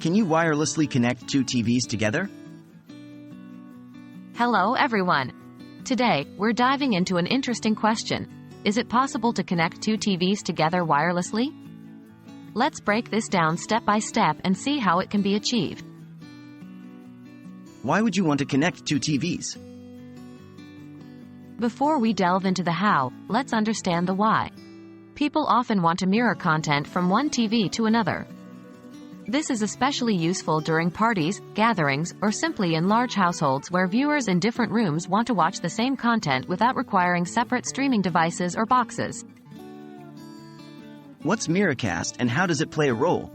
Can you wirelessly connect two TVs together? Hello everyone. Today, we're diving into an interesting question. Is it possible to connect two TVs together wirelessly? Let's break this down step by step and see how it can be achieved. Why would you want to connect two TVs? Before we delve into the how, let's understand the why. People often want to mirror content from one TV to another. This is especially useful during parties, gatherings, or simply in large households where viewers in different rooms want to watch the same content without requiring separate streaming devices or boxes. What's Miracast and how does it play a role?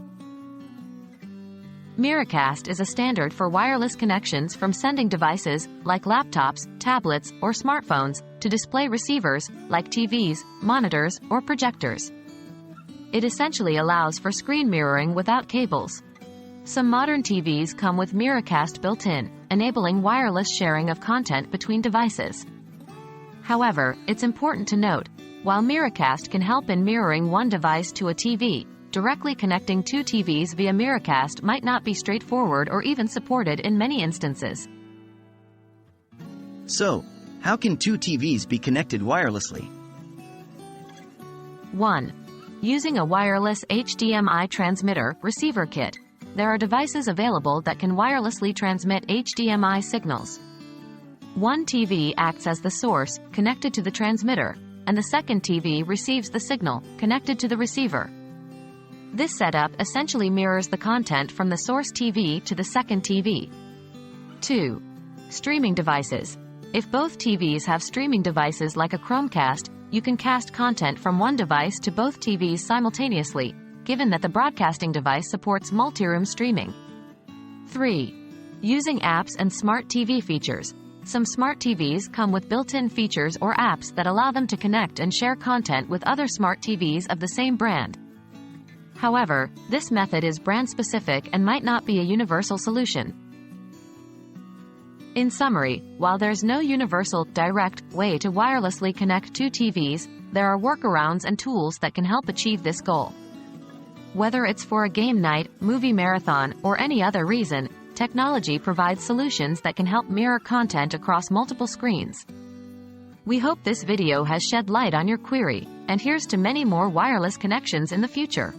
Miracast is a standard for wireless connections from sending devices, like laptops, tablets, or smartphones, to display receivers, like TVs, monitors, or projectors. It essentially allows for screen mirroring without cables. Some modern TVs come with Miracast built in, enabling wireless sharing of content between devices. However, it's important to note, while Miracast can help in mirroring one device to a TV, directly connecting two TVs via Miracast might not be straightforward or even supported in many instances. So, how can two TVs be connected wirelessly? 1. Using a wireless HDMI transmitter receiver kit. There are devices available that can wirelessly transmit HDMI signals. One TV acts as the source, connected to the transmitter, and the second TV receives the signal, connected to the receiver. This setup essentially mirrors the content from the source TV to the second TV. 2. Streaming devices. If both TVs have streaming devices like a Chromecast, you can cast content from one device to both TVs simultaneously, given that the broadcasting device supports multi-room streaming. 3. Using apps and smart TV features. Some smart TVs come with built-in features or apps that allow them to connect and share content with other smart TVs of the same brand. However, this method is brand-specific and might not be a universal solution. In summary, while there's no universal, direct way to wirelessly connect two TVs, there are workarounds and tools that can help achieve this goal. Whether it's for a game night, movie marathon, or any other reason, technology provides solutions that can help mirror content across multiple screens. We hope this video has shed light on your query, and here's to many more wireless connections in the future.